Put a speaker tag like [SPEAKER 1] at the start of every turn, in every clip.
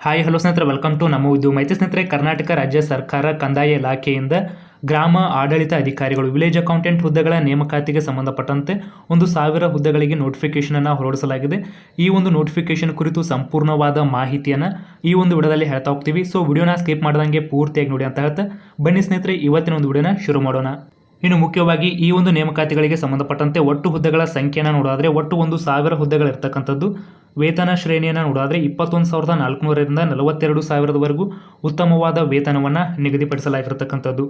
[SPEAKER 1] Hi hello ಸ್ನೇಹಿತರೆ, welcome to ನಮ್ಮ ಉದ್ಯೋಗ ಮಾಹಿತಿ. ಸ್ನೇಹಿತರೆ, ಕರ್ನಾಟಕ ರಾಜ್ಯ ಸರ್ಕಾರ ಕಂದಾಯ ಇಲಾಖೆಯಿಂದ ಗ್ರಾಮ ಆಡಳಿತ ಅಧಿಕಾರಿಗಳು ವಿಲೇಜ್ ಅಕೌಂಟೆಂಟ್ ಹುದ್ದೆಗಳ ನೇಮಕಾತಿಗೆ ಸಂಬಂಧಪಟ್ಟಂತೆ 1,000 ಹುದ್ದೆಗಳಿಗೆ ನೋಟಿಫಿಕೇಶನ್ ಅನ್ನು ಹೊರಡಿಸಲಾಗಿದೆ. ಈ ಒಂದು ನೋಟಿಫಿಕೇಶನ್ ಕುರಿತು ಸಂಪೂರ್ಣವಾದ ಮಾಹಿತಿಯನ್ನು ಈ ಒಂದು ವಿಡಿಯೋದಲ್ಲಿ ಹೇಳ್ತಾ ಹೋಗ್ತೀವಿ. ಸೊ ವಿಡಿಯೋನ ಸ್ಕಿಪ್ ಮಾಡ್ದಂಗೆ ಪೂರ್ತಿಯಾಗಿ ನೋಡಿ ಅಂತ ಹೇಳ್ತಾ ಬನ್ನಿ ಸ್ನೇಹಿತರೆ, ಇವತ್ತಿನ ಒಂದು ವಿಡಿಯೋನ ಶುರು ಮಾಡೋಣ. ಇನ್ನು ಮುಖ್ಯವಾಗಿ ಈ ಒಂದು ನೇಮಕಾತಿಗಳಿಗೆ ಸಂಬಂಧಪಟ್ಟಂತೆ ಒಟ್ಟು ಹುದ್ದೆಗಳ ಸಂಖ್ಯೆಯನ್ನು ನೋಡೋದಾದರೆ ಒಟ್ಟು 1,000 ಹುದ್ದೆಗಳು ಇರ್ತಕ್ಕಂಥದ್ದು. ವೇತನ ಶ್ರೇಣಿಯನ್ನು ನೋಡೋದಾದರೆ 21,400ರಿಂದ 42,000ವರೆಗೂ ಉತ್ತಮವಾದ ವೇತನವನ್ನು ನಿಗದಿಪಡಿಸಲಾಗಿರತಕ್ಕಂಥದ್ದು.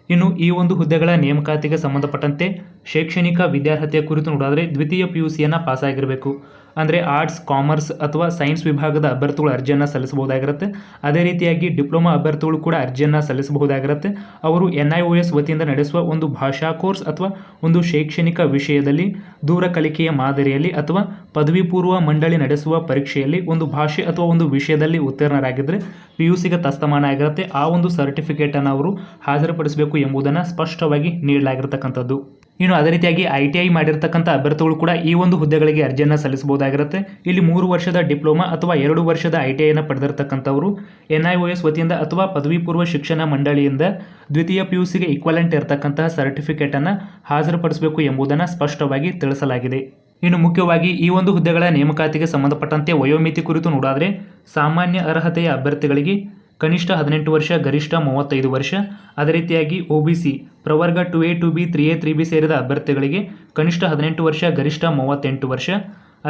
[SPEAKER 1] ಇನ್ನು ಈ ಒಂದು ಹುದ್ದೆಗಳ ನೇಮಕಾತಿಗೆ ಸಂಬಂಧಪಟ್ಟಂತೆ ಶೈಕ್ಷಣಿಕ ವಿದ್ಯಾರ್ಹತೆಯ ಕುರಿತು ನೋಡೋದಾದರೆ ದ್ವಿತೀಯ PUCಯನ್ನು ಪಾಸಾಗಿರಬೇಕು. ಅಂದರೆ ಆರ್ಟ್ಸ್, ಕಾಮರ್ಸ್ ಅಥವಾ ಸೈನ್ಸ್ ವಿಭಾಗದ ಅಭ್ಯರ್ಥಿಗಳು ಅರ್ಜಿಯನ್ನು ಸಲ್ಲಿಸಬಹುದಾಗಿರುತ್ತೆ. ಅದೇ ರೀತಿಯಾಗಿ ಡಿಪ್ಲೊಮಾ ಅಭ್ಯರ್ಥಿಗಳು ಕೂಡ ಅರ್ಜಿಯನ್ನು ಸಲ್ಲಿಸಬಹುದಾಗಿರುತ್ತೆ. ಅವರು NIOS ವತಿಯಿಂದ ನಡೆಸುವ ಒಂದು ಭಾಷಾ ಕೋರ್ಸ್ ಅಥವಾ ಒಂದು ಶೈಕ್ಷಣಿಕ ವಿಷಯದಲ್ಲಿ ದೂರ ಕಲಿಕೆಯ ಮಾದರಿಯಲ್ಲಿ ಅಥವಾ ಪದವಿ ಪೂರ್ವ ಮಂಡಳಿ ನಡೆಸುವ ಪರೀಕ್ಷೆಯಲ್ಲಿ ಒಂದು ಭಾಷೆ ಅಥವಾ ಒಂದು ವಿಷಯದಲ್ಲಿ ಉತ್ತೀರ್ಣರಾಗಿದ್ದರೆ PUCಗೆ ತಸ್ತಮಾನ ಆಗಿರುತ್ತೆ. ಆ ಒಂದು ಸರ್ಟಿಫಿಕೇಟನ್ನು ಅವರು ಹಾಜರುಪಡಿಸಬೇಕು ಎಂಬುದನ್ನು ಸ್ಪಷ್ಟವಾಗಿ ನೀಡಲಾಗಿರ್ತಕ್ಕಂಥದ್ದು. ಇನ್ನು ಅದೇ ರೀತಿಯಾಗಿ ITI ಮಾಡಿರ್ತಕ್ಕಂಥ ಅಭ್ಯರ್ಥಿಗಳು ಕೂಡ ಈ ಒಂದು ಹುದ್ದೆಗಳಿಗೆ ಅರ್ಜಿಯನ್ನು ಸಲ್ಲಿಸಬಹುದಾಗಿರುತ್ತೆ. ಇಲ್ಲಿ 3 ವರ್ಷದ ಡಿಪ್ಲೊಮಾ ಅಥವಾ 2 ವರ್ಷದ ITIಯನ್ನು ಪಡೆದಿರತಕ್ಕಂಥವರು NIOS ವತಿಯಿಂದ ಅಥವಾ ಪದವಿ ಪೂರ್ವ ಶಿಕ್ಷಣ ಮಂಡಳಿಯಿಂದ ದ್ವಿತೀಯ PUCಗೆ ಈಕ್ವಲೆಂಟ್ ಇರತಕ್ಕಂತಹ ಸರ್ಟಿಫಿಕೇಟನ್ನು ಹಾಜರುಪಡಿಸಬೇಕು ಎಂಬುದನ್ನು ಸ್ಪಷ್ಟವಾಗಿ ತಿಳಿಸಲಾಗಿದೆ. ಇನ್ನು ಮುಖ್ಯವಾಗಿ ಈ ಒಂದು ಹುದ್ದೆಗಳ ನೇಮಕಾತಿಗೆ ಸಂಬಂಧಪಟ್ಟಂತೆ ವಯೋಮಿತಿ ಕುರಿತು ನೋಡಾದರೆ ಸಾಮಾನ್ಯ ಅರ್ಹತೆಯ ಅಭ್ಯರ್ಥಿಗಳಿಗೆ ಕನಿಷ್ಠ 18 ವರ್ಷ, ಗರಿಷ್ಠ 35 ವರ್ಷ. ಅದೇ ರೀತಿಯಾಗಿ OBC ಪ್ರವರ್ಗ 2A, 2B, 3A, 3B ಸೇರಿದ ಅಭ್ಯರ್ಥಿಗಳಿಗೆ ಕನಿಷ್ಠ 18 ವರ್ಷ, ಗರಿಷ್ಠ 38 ವರ್ಷ.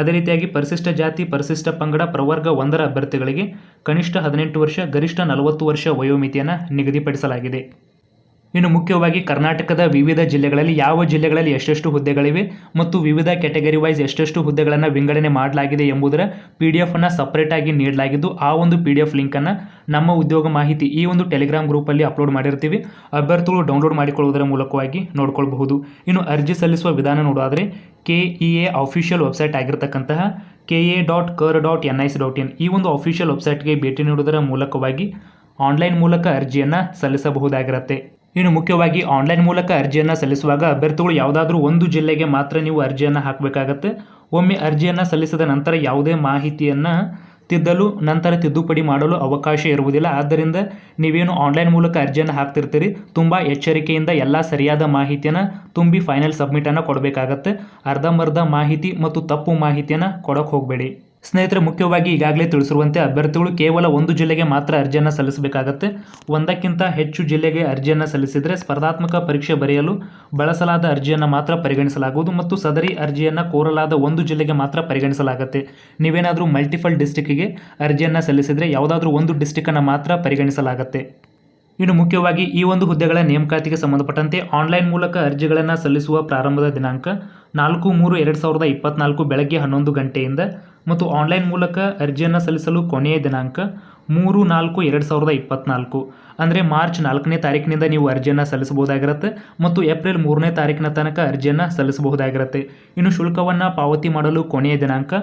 [SPEAKER 1] ಅದೇ ರೀತಿಯಾಗಿ ಪರಿಶಿಷ್ಟ ಜಾತಿ, ಪರಿಶಿಷ್ಟ ಪಂಗಡ ಪ್ರವರ್ಗ 1ರ ಅಭ್ಯರ್ಥಿಗಳಿಗೆ ಕನಿಷ್ಠ 18 ವರ್ಷ, ಗರಿಷ್ಠ 40 ವರ್ಷ ವಯೋಮಿತಿಯನ್ನು ನಿಗದಿಪಡಿಸಲಾಗಿದೆ. ಇನ್ನು ಮುಖ್ಯವಾಗಿ ಕರ್ನಾಟಕದ ವಿವಿಧ ಜಿಲ್ಲೆಗಳಲ್ಲಿ ಯಾವ ಜಿಲ್ಲೆಗಳಲ್ಲಿ ಎಷ್ಟೆಷ್ಟು ಹುದ್ದೆಗಳಿವೆ ಮತ್ತು ವಿವಿಧ ಕ್ಯಾಟಗರಿ ವೈಸ್ ಎಷ್ಟೆಷ್ಟು ಹುದ್ದೆಗಳನ್ನು ವಿಂಗಡಣೆ ಮಾಡಲಾಗಿದೆ ಎಂಬುದರ PDF ಅನ್ನು ಸಪ್ರೇಟಾಗಿ ನೀಡಲಾಗಿದ್ದು, ಆ ಒಂದು PDF ಲಿಂಕನ್ನು ನಮ್ಮ ಉದ್ಯೋಗ ಮಾಹಿತಿ ಈ ಒಂದು ಟೆಲಿಗ್ರಾಮ್ ಗ್ರೂಪಲ್ಲಿ ಅಪ್ಲೋಡ್ ಮಾಡಿರ್ತೀವಿ. ಅಭ್ಯರ್ಥಿಗಳು ಡೌನ್ಲೋಡ್ ಮಾಡಿಕೊಳ್ಳುವುದರ ಮೂಲಕವಾಗಿ ನೋಡ್ಕೊಳ್ಬಹುದು. ಇನ್ನು ಅರ್ಜಿ ಸಲ್ಲಿಸುವ ವಿಧಾನ ನೋಡೋದಾದರೆ KEA ಅಫಿಷಿಯಲ್ ವೆಬ್ಸೈಟ್ ಆಗಿರತಕ್ಕಂತಹ ka.kar.nic.in ಈ ಒಂದು ಅಫಿಷಿಯಲ್ ವೆಬ್ಸೈಟ್ಗೆ ಭೇಟಿ ನೀಡುವುದರ ಮೂಲಕವಾಗಿ ಆನ್ಲೈನ್ ಮೂಲಕ ಅರ್ಜಿಯನ್ನು ಸಲ್ಲಿಸಬಹುದಾಗಿರುತ್ತೆ. ಇನ್ನು ಮುಖ್ಯವಾಗಿ ಆನ್ಲೈನ್ ಮೂಲಕ ಅರ್ಜಿಯನ್ನು ಸಲ್ಲಿಸುವಾಗ ಅಭ್ಯರ್ಥಿಗಳು ಯಾವುದಾದ್ರೂ ಒಂದು ಜಿಲ್ಲೆಗೆ ಮಾತ್ರ ನೀವು ಅರ್ಜಿಯನ್ನು ಹಾಕಬೇಕಾಗತ್ತೆ. ಒಮ್ಮೆ ಅರ್ಜಿಯನ್ನು ಸಲ್ಲಿಸಿದ ನಂತರ ಯಾವುದೇ ಮಾಹಿತಿಯನ್ನು ತಿದ್ದಲು ನಂತರ ತಿದ್ದುಪಡಿ ಮಾಡಲು ಅವಕಾಶ ಇರುವುದಿಲ್ಲ. ಆದ್ದರಿಂದ ನೀವೇನು ಆನ್ಲೈನ್ ಮೂಲಕ ಅರ್ಜಿಯನ್ನು ಹಾಕ್ತಿರ್ತೀರಿ, ತುಂಬ ಎಚ್ಚರಿಕೆಯಿಂದ ಎಲ್ಲ ಸರಿಯಾದ ಮಾಹಿತಿಯನ್ನು ತುಂಬಿ ಫೈನಲ್ ಸಬ್ಮಿಟನ್ನು ಕೊಡಬೇಕಾಗತ್ತೆ. ಅರ್ಧಂಬರ್ಧ ಮಾಹಿತಿ ಮತ್ತು ತಪ್ಪು ಮಾಹಿತಿಯನ್ನು ಕೊಡೋಕೆ ಹೋಗಬೇಡಿ. ಸ್ನೇಹಿತರೆ, ಮುಖ್ಯವಾಗಿ ಈಗಾಗಲೇ ತಿಳಿಸಿರುವಂತೆ ಅಭ್ಯರ್ಥಿಗಳು ಕೇವಲ ಒಂದು ಜಿಲ್ಲೆಗೆ ಮಾತ್ರ ಅರ್ಜಿಯನ್ನು ಸಲ್ಲಿಸಬೇಕಾಗತ್ತೆ. ಒಂದಕ್ಕಿಂತ ಹೆಚ್ಚು ಜಿಲ್ಲೆಗೆ ಅರ್ಜಿಯನ್ನು ಸಲ್ಲಿಸಿದರೆ ಸ್ಪರ್ಧಾತ್ಮಕ ಪರೀಕ್ಷೆ ಬರೆಯಲು ಬಳಸಲಾದ ಅರ್ಜಿಯನ್ನು ಮಾತ್ರ ಪರಿಗಣಿಸಲಾಗುವುದು ಮತ್ತು ಸದರಿ ಅರ್ಜಿಯನ್ನು ಕೋರಲಾದ ಒಂದು ಜಿಲ್ಲೆಗೆ ಮಾತ್ರ ಪರಿಗಣಿಸಲಾಗುತ್ತೆ. ನೀವೇನಾದರೂ ಮಲ್ಟಿಪಲ್ ಡಿಸ್ಟಿಕ್ಕಿಗೆ ಅರ್ಜಿಯನ್ನು ಸಲ್ಲಿಸಿದರೆ ಯಾವುದಾದ್ರೂ ಒಂದು ಡಿಸ್ಟಿಕ್ಕನ್ನು ಮಾತ್ರ ಪರಿಗಣಿಸಲಾಗುತ್ತೆ. ಇನ್ನು ಮುಖ್ಯವಾಗಿ ಈ ಒಂದು ಹುದ್ದೆಗಳ ನೇಮಕಾತಿಗೆ ಸಂಬಂಧಪಟ್ಟಂತೆ ಆನ್ಲೈನ್ ಮೂಲಕ ಅರ್ಜಿಗಳನ್ನು ಸಲ್ಲಿಸುವ ಪ್ರಾರಂಭದ ದಿನಾಂಕ 4/3/2024 ಬೆಳಗ್ಗೆ 11 ಗಂಟೆಯಿಂದ ಮತ್ತು ಆನ್ಲೈನ್ ಮೂಲಕ ಅರ್ಜಿಯನ್ನು ಸಲ್ಲಿಸಲು ಕೊನೆಯ ದಿನಾಂಕ 3/4/2024 ಅಂದರೆ ಮಾರ್ಚ್ 4ನೇ ತಾರೀಕಿನಿಂದ ನೀವು ಅರ್ಜಿಯನ್ನು ಸಲ್ಲಿಸಬಹುದಾಗಿರುತ್ತೆ ಮತ್ತು ಏಪ್ರಿಲ್ 3ನೇ ತಾರೀಕಿನ ತನಕ ಅರ್ಜಿಯನ್ನು ಸಲ್ಲಿಸಬಹುದಾಗಿರುತ್ತೆ. ಇನ್ನು ಶುಲ್ಕವನ್ನು ಪಾವತಿ ಮಾಡಲು ಕೊನೆಯ ದಿನಾಂಕ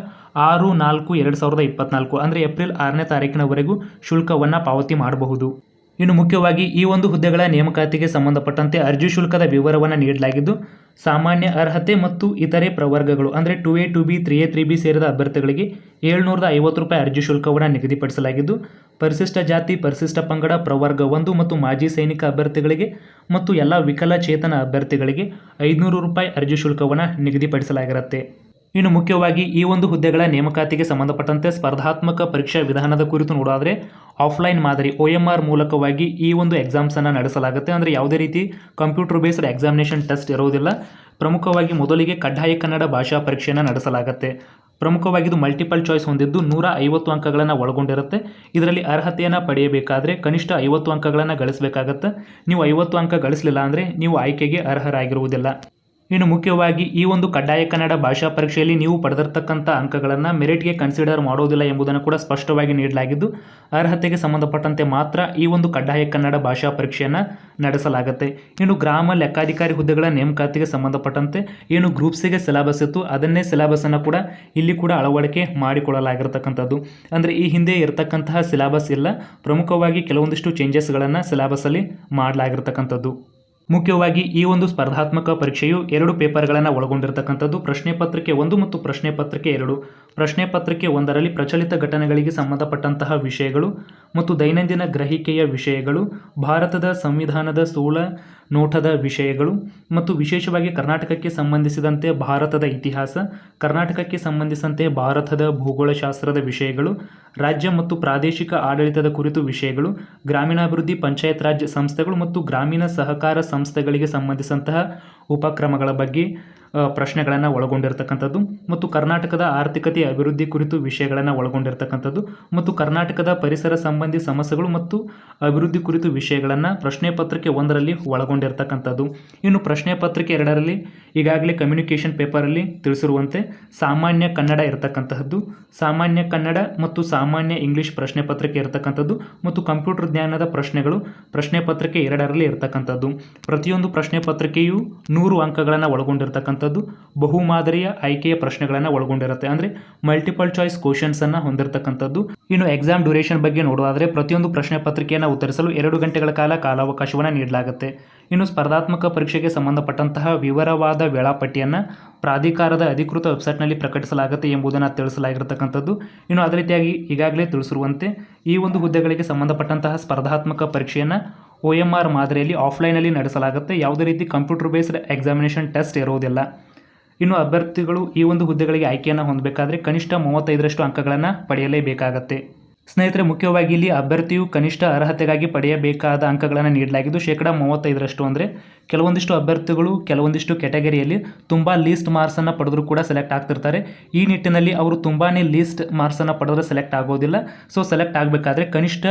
[SPEAKER 1] 6/4/2024 ಅಂದರೆ ಏಪ್ರಿಲ್ 6ನೇ ತಾರೀಕಿನವರೆಗೂ ಶುಲ್ಕವನ್ನು ಪಾವತಿ ಮಾಡಬಹುದು. ಇನ್ನು ಮುಖ್ಯವಾಗಿ ಈ ಒಂದು ಹುದ್ದೆಗಳ ನೇಮಕಾತಿಗೆ ಸಂಬಂಧಪಟ್ಟಂತೆ ಅರ್ಜಿ ಶುಲ್ಕದ ವಿವರವನ್ನು ನೀಡಲಾಗಿದ್ದು, ಸಾಮಾನ್ಯ ಅರ್ಹತೆ ಮತ್ತು ಇತರೆ ಪ್ರವರ್ಗಗಳು ಅಂದರೆ 2A, 2B, 3A, 3B ಸೇರಿದ ಅಭ್ಯರ್ಥಿಗಳಿಗೆ 750 ರೂಪಾಯಿ ಅರ್ಜಿ ಶುಲ್ಕವನ್ನು ನಿಗದಿಪಡಿಸಲಾಗಿದ್ದು, ಪರಿಶಿಷ್ಟ ಜಾತಿ, ಪರಿಶಿಷ್ಟ ಪಂಗಡ ಪ್ರವರ್ಗ 1 ಮತ್ತು ಮಾಜಿ ಸೈನಿಕ ಅಭ್ಯರ್ಥಿಗಳಿಗೆ ಮತ್ತು ಎಲ್ಲ ವಿಕಲಚೇತನ ಅಭ್ಯರ್ಥಿಗಳಿಗೆ 500 ರೂಪಾಯಿ ಅರ್ಜಿ ಶುಲ್ಕವನ್ನು ನಿಗದಿಪಡಿಸಲಾಗಿರುತ್ತೆ. ಇನ್ನು ಮುಖ್ಯವಾಗಿ ಈ ಒಂದು ಹುದ್ದೆಗಳ ನೇಮಕಾತಿಗೆ ಸಂಬಂಧಪಟ್ಟಂತೆ ಸ್ಪರ್ಧಾತ್ಮಕ ಪರೀಕ್ಷಾ ವಿಧಾನದ ಕುರಿತು ನೋಡೋದಾದರೆ ಆಫ್ಲೈನ್ ಮಾದರಿ OMR ಮೂಲಕವಾಗಿ ಈ ಒಂದು ಎಕ್ಸಾಮ್ಸನ್ನು ನಡೆಸಲಾಗುತ್ತೆ. ಅಂದರೆ ಯಾವುದೇ ರೀತಿ ಕಂಪ್ಯೂಟರ್ ಬೇಸ್ಡ್ ಎಕ್ಸಾಮಿನೇಷನ್ ಟೆಸ್ಟ್ ಇರೋದಿಲ್ಲ. ಪ್ರಮುಖವಾಗಿ ಮೊದಲಿಗೆ ಕಡ್ಡಾಯ ಕನ್ನಡ ಭಾಷಾ ಪರೀಕ್ಷೆಯನ್ನು ನಡೆಸಲಾಗುತ್ತೆ. ಪ್ರಮುಖವಾಗಿ ಇದು ಮಲ್ಟಿಪಲ್ ಚಾಯ್ಸ್ ಹೊಂದಿದ್ದು 150 ಅಂಕಗಳನ್ನು ಒಳಗೊಂಡಿರುತ್ತೆ. ಇದರಲ್ಲಿ ಅರ್ಹತೆಯನ್ನು ಪಡೆಯಬೇಕಾದರೆ ಕನಿಷ್ಠ 50 ಅಂಕಗಳನ್ನು ಗಳಿಸಬೇಕಾಗತ್ತೆ. ನೀವು 50 ಅಂಕ ಗಳಿಸಲಿಲ್ಲ ಅಂದರೆ ನೀವು ಆಯ್ಕೆಗೆ ಅರ್ಹರಾಗಿರುವುದಿಲ್ಲ. ಇನ್ನು ಮುಖ್ಯವಾಗಿ ಈ ಒಂದು ಕಡ್ಡಾಯ ಕನ್ನಡ ಭಾಷಾ ಪರೀಕ್ಷೆಯಲ್ಲಿ ನೀವು ಪಡೆದಿರ್ತಕ್ಕಂಥ ಅಂಕಗಳನ್ನು ಮೆರಿಟ್ಗೆ ಕನ್ಸಿಡರ್ ಮಾಡೋದಿಲ್ಲ ಎಂಬುದನ್ನು ಕೂಡ ಸ್ಪಷ್ಟವಾಗಿ ನೀಡಲಾಗಿದ್ದು, ಅರ್ಹತೆಗೆ ಸಂಬಂಧಪಟ್ಟಂತೆ ಮಾತ್ರ ಈ ಒಂದು ಕಡ್ಡಾಯ ಕನ್ನಡ ಭಾಷಾ ಪರೀಕ್ಷೆಯನ್ನು ನಡೆಸಲಾಗುತ್ತೆ. ಇನ್ನು ಗ್ರಾಮ ಲೆಕ್ಕಾಧಿಕಾರಿ ಹುದ್ದೆಗಳ ನೇಮಕಾತಿಗೆ ಸಂಬಂಧಪಟ್ಟಂತೆ ಏನು ಗ್ರೂಪ್ಸಿಗೆ ಸಿಲೆಬಸ್ ಇತ್ತು ಅದನ್ನೇ ಸಿಲೆಬಸನ್ನು ಕೂಡ ಇಲ್ಲಿ ಕೂಡ ಅಳವಡಿಕೆ ಮಾಡಿಕೊಳ್ಳಲಾಗಿರ್ತಕ್ಕಂಥದ್ದು. ಅಂದರೆ ಈ ಹಿಂದೆ ಇರತಕ್ಕಂತಹ ಸಿಲೆಬಸ್ ಇಲ್ಲ, ಪ್ರಮುಖವಾಗಿ ಕೆಲವೊಂದಿಷ್ಟು ಚೇಂಜಸ್ಗಳನ್ನು ಸಿಲೆಬಸ್ಸಲ್ಲಿ ಮಾಡಲಾಗಿರ್ತಕ್ಕಂಥದ್ದು. ಮುಖ್ಯವಾಗಿ ಈ ಒಂದು ಸ್ಪರ್ಧಾತ್ಮಕ ಪರೀಕ್ಷೆಯು 2 ಪೇಪರ್ಗಳನ್ನು ಒಳಗೊಂಡಿರತಕ್ಕಂಥದ್ದು. ಪ್ರಶ್ನೆ ಪತ್ರಿಕೆ 1 ಮತ್ತು ಪ್ರಶ್ನೆ ಪತ್ರಿಕೆ 2. ಪ್ರಶ್ನೆ ಪತ್ರಿಕೆ 1ರಲ್ಲಿ ಪ್ರಚಲಿತ ಘಟನೆಗಳಿಗೆ ಸಂಬಂಧಪಟ್ಟಂತಹ ವಿಷಯಗಳು ಮತ್ತು ದೈನಂದಿನ ಗ್ರಹಿಕೆಯ ವಿಷಯಗಳು, ಭಾರತದ ಸಂವಿಧಾನದ ಸ್ಥೂಲ ನೋಟದ ವಿಷಯಗಳು ಮತ್ತು ವಿಶೇಷವಾಗಿ ಕರ್ನಾಟಕಕ್ಕೆ ಸಂಬಂಧಿಸಿದಂತೆ ಭಾರತದ ಇತಿಹಾಸ, ಕರ್ನಾಟಕಕ್ಕೆ ಸಂಬಂಧಿಸಿದಂತೆ ಭಾರತದ ಭೂಗೋಳಶಾಸ್ತ್ರದ ವಿಷಯಗಳು, ರಾಜ್ಯ ಮತ್ತು ಪ್ರಾದೇಶಿಕ ಆಡಳಿತದ ಕುರಿತು ವಿಷಯಗಳು, ಗ್ರಾಮೀಣಾಭಿವೃದ್ಧಿ ಪಂಚಾಯತ್ ರಾಜ್ ಸಂಸ್ಥೆಗಳು ಮತ್ತು ಗ್ರಾಮೀಣ ಸಹಕಾರ ಸಂಸ್ಥೆಗಳಿಗೆ ಸಂಬಂಧಿಸಿದಂತಹ ಉಪಕ್ರಮಗಳ ಬಗ್ಗೆ ಪ್ರಶ್ನೆಗಳನ್ನು ಒಳಗೊಂಡಿರ್ತಕ್ಕಂಥದ್ದು ಮತ್ತು ಕರ್ನಾಟಕದ ಆರ್ಥಿಕತೆ ಅಭಿವೃದ್ಧಿ ಕುರಿತು ವಿಷಯಗಳನ್ನು ಒಳಗೊಂಡಿರ್ತಕ್ಕಂಥದ್ದು ಮತ್ತು ಕರ್ನಾಟಕದ ಪರಿಸರ ಸಂಬಂಧಿ ಸಮಸ್ಯೆಗಳು ಮತ್ತು ಅಭಿವೃದ್ಧಿ ಕುರಿತು ವಿಷಯಗಳನ್ನು ಪ್ರಶ್ನೆ ಪತ್ರಿಕೆ 1ರಲ್ಲಿ ಒಳಗೊಂಡಿರ್ತಕ್ಕಂಥದ್ದು. ಇನ್ನು ಪ್ರಶ್ನೆ ಪತ್ರಿಕೆ 2ರಲ್ಲಿ ಈಗಾಗಲೇ ಕಮ್ಯುನಿಕೇಷನ್ ಪೇಪರಲ್ಲಿ ತಿಳಿಸಿರುವಂತೆ ಸಾಮಾನ್ಯ ಕನ್ನಡ ಇರತಕ್ಕಂತಹದ್ದು, ಸಾಮಾನ್ಯ ಕನ್ನಡ ಮತ್ತು ಸಾಮಾನ್ಯ ಇಂಗ್ಲಿಷ್ ಪ್ರಶ್ನೆ ಪತ್ರಿಕೆ ಇರತಕ್ಕಂಥದ್ದು ಮತ್ತು ಕಂಪ್ಯೂಟರ್ ಜ್ಞಾನದ ಪ್ರಶ್ನೆಗಳು ಪ್ರಶ್ನೆ ಪತ್ರಿಕೆ 2ರಲ್ಲಿ ಇರತಕ್ಕಂಥದ್ದು. ಪ್ರತಿಯೊಂದು ಪ್ರಶ್ನೆ ಪತ್ರಿಕೆಯು 100 ಅಂಕಗಳನ್ನು ಒಳಗೊಂಡಿರ್ತಕ್ಕಂಥದ್ದು, ಬಹುಮಾದರಿಯ ಆಯ್ಕೆಯ ಪ್ರಶ್ನೆಗಳನ್ನು ಒಳಗೊಂಡಿರುತ್ತೆ. ಅಂದರೆ ಮಲ್ಟಿಪಲ್ ಚಾಯ್ಸ್ ಕ್ವಶನ್ಸ್ ಅನ್ನು ಹೊಂದಿರತಕ್ಕಂಥದ್ದು. ಇನ್ನು ಎಕ್ಸಾಮ್ ಡ್ಯೂರೇಷನ್ ಬಗ್ಗೆ ನೋಡೋದಾದರೆ ಪ್ರತಿಯೊಂದು ಪ್ರಶ್ನೆ ಪತ್ರಿಕೆಯನ್ನು ಉತ್ತರಿಸಲು 2 ಗಂಟೆಗಳ ಕಾಲ ಕಾಲಾವಕಾಶವನ್ನು ನೀಡಲಾಗುತ್ತೆ. ಇನ್ನು ಸ್ಪರ್ಧಾತ್ಮಕ ಪರೀಕ್ಷೆಗೆ ಸಂಬಂಧಪಟ್ಟಂತಹ ವಿವರವಾದ ವೇಳಾಪಟ್ಟಿಯನ್ನು ಪ್ರಾಧಿಕಾರದ ಅಧಿಕೃತ ವೆಬ್ಸೈಟ್ನಲ್ಲಿ ಪ್ರಕಟಿಸಲಾಗುತ್ತೆ ಎಂಬುದನ್ನು ತಿಳಿಸಲಾಗಿರತಕ್ಕಂಥದ್ದು. ಇನ್ನು ಅದೇ ರೀತಿಯಾಗಿ ಈಗಾಗಲೇ ತಿಳಿಸಿರುವಂತೆ ಈ ಒಂದು ಹುದ್ದೆಗಳಿಗೆ ಸಂಬಂಧಪಟ್ಟಂತಹ ಸ್ಪರ್ಧಾತ್ಮಕ ಪರೀಕ್ಷೆಯನ್ನು OMR ಮಾದರಿಯಲ್ಲಿ ಆಫ್ಲೈನಲ್ಲಿ ನಡೆಸಲಾಗುತ್ತೆ. ಯಾವುದೇ ರೀತಿ ಕಂಪ್ಯೂಟರ್ ಬೇಸ್ಡ್ ಎಕ್ಸಾಮಿನೇಷನ್ ಟೆಸ್ಟ್ ಇರುವುದಿಲ್ಲ. ಇನ್ನು ಅಭ್ಯರ್ಥಿಗಳು ಈ ಒಂದು ಹುದ್ದೆಗಳಿಗೆ ಆಯ್ಕೆಯನ್ನು ಹೊಂದಬೇಕಾದ್ರೆ ಕನಿಷ್ಠ 35ರಷ್ಟು ಅಂಕಗಳನ್ನು ಪಡೆಯಲೇಬೇಕಾಗತ್ತೆ. ಸ್ನೇಹಿತರೆ, ಮುಖ್ಯವಾಗಿ ಇಲ್ಲಿ ಅಭ್ಯರ್ಥಿಯು ಕನಿಷ್ಠ ಅರ್ಹತೆಗಾಗಿ ಪಡೆಯಬೇಕಾದ ಅಂಕಗಳನ್ನು ನೀಡಲಾಗಿದ್ದು 35% ಅಂದರೆ ಕೆಲವೊಂದಿಷ್ಟು ಅಭ್ಯರ್ಥಿಗಳು ಕೆಲವೊಂದಿಷ್ಟು ಕ್ಯಾಟಗರಿಯಲ್ಲಿ ತುಂಬ ಲೀಸ್ಟ್ ಮಾರ್ಕ್ಸನ್ನು ಪಡೆದರೂ ಕೂಡ ಸೆಲೆಕ್ಟ್ ಆಗ್ತಿರ್ತಾರೆ. ಈ ನಿಟ್ಟಿನಲ್ಲಿ ಅವರು ತುಂಬಾ ಲೀಸ್ಟ್ ಮಾರ್ಕ್ಸನ್ನು ಪಡೆದ್ರೆ ಸೆಲೆಕ್ಟ್ ಆಗೋದಿಲ್ಲ. ಸೊ ಸೆಲೆಕ್ಟ್ ಆಗಬೇಕಾದ್ರೆ ಕನಿಷ್ಠ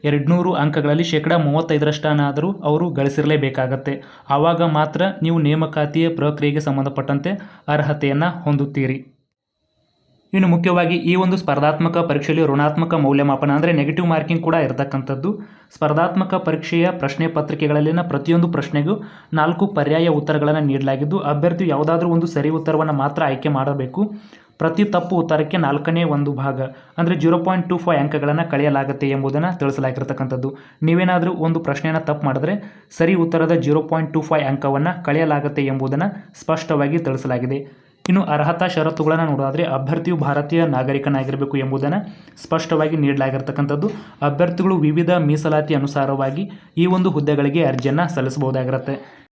[SPEAKER 1] 200 ಅಂಕಗಳಲ್ಲಿ 35%ರಷ್ಟನ್ನಾದರೂ ಅವರು ಗಳಿಸಿರಲೇಬೇಕಾಗತ್ತೆ. ಆವಾಗ ಮಾತ್ರ ನೀವು ನೇಮಕಾತಿಯ ಪ್ರಕ್ರಿಯೆಗೆ ಸಂಬಂಧಪಟ್ಟಂತೆ ಅರ್ಹತೆಯನ್ನು ಹೊಂದುತ್ತೀರಿ. ಇನ್ನು ಮುಖ್ಯವಾಗಿ ಈ ಒಂದು ಸ್ಪರ್ಧಾತ್ಮಕ ಪರೀಕ್ಷೆಯಲ್ಲಿ ಋಣಾತ್ಮಕ ಮೌಲ್ಯಮಾಪನ ಅಂದರೆ ನೆಗೆಟಿವ್ ಮಾರ್ಕಿಂಗ್ ಕೂಡ ಇರತಕ್ಕಂಥದ್ದು. ಸ್ಪರ್ಧಾತ್ಮಕ ಪರೀಕ್ಷೆಯ ಪ್ರಶ್ನೆ ಪತ್ರಿಕೆಗಳಲ್ಲಿನ ಪ್ರತಿಯೊಂದು ಪ್ರಶ್ನೆಗೂ 4 ಪರ್ಯಾಯ ಉತ್ತರಗಳನ್ನು ನೀಡಲಾಗಿದ್ದು ಅಭ್ಯರ್ಥಿಯು ಯಾವುದಾದ್ರೂ ಒಂದು ಸರಿ ಉತ್ತರವನ್ನು ಮಾತ್ರ ಆಯ್ಕೆ ಮಾಡಬೇಕು. ಪ್ರತಿ ತಪ್ಪು ಉತ್ತರಕ್ಕೆ 4ನೇ ಒಂದು ಭಾಗ ಅಂದರೆ 0.25 ಅಂಕಗಳನ್ನು ಕಳೆಯಲಾಗುತ್ತೆ ಎಂಬುದನ್ನು ತಿಳಿಸಲಾಗಿರ್ತಕ್ಕಂಥದ್ದು. ನೀವೇನಾದರೂ ಒಂದು ಪ್ರಶ್ನೆಯನ್ನು ತಪ್ಪು ಮಾಡಿದ್ರೆ ಸರಿ ಉತ್ತರದ 0.25 ಅಂಕವನ್ನು ಕಳೆಯಲಾಗುತ್ತೆ ಎಂಬುದನ್ನು ಸ್ಪಷ್ಟವಾಗಿ ತಿಳಿಸಲಾಗಿದೆ. ಇನ್ನು ಅರ್ಹತಾ ಷರತ್ತುಗಳನ್ನು ನೋಡೋದಾದರೆ ಅಭ್ಯರ್ಥಿಯು ಭಾರತೀಯ ನಾಗರಿಕನಾಗಿರಬೇಕು ಎಂಬುದನ್ನು ಸ್ಪಷ್ಟವಾಗಿ ನೀಡಲಾಗಿರ್ತಕ್ಕಂಥದ್ದು. ಅಭ್ಯರ್ಥಿಗಳು ವಿವಿಧ ಮೀಸಲಾತಿ ಅನುಸಾರವಾಗಿ ಈ ಒಂದು ಹುದ್ದೆಗಳಿಗೆ ಅರ್ಜಿಯನ್ನು ಸಲ್ಲಿಸಬಹುದಾಗಿರುತ್ತೆ.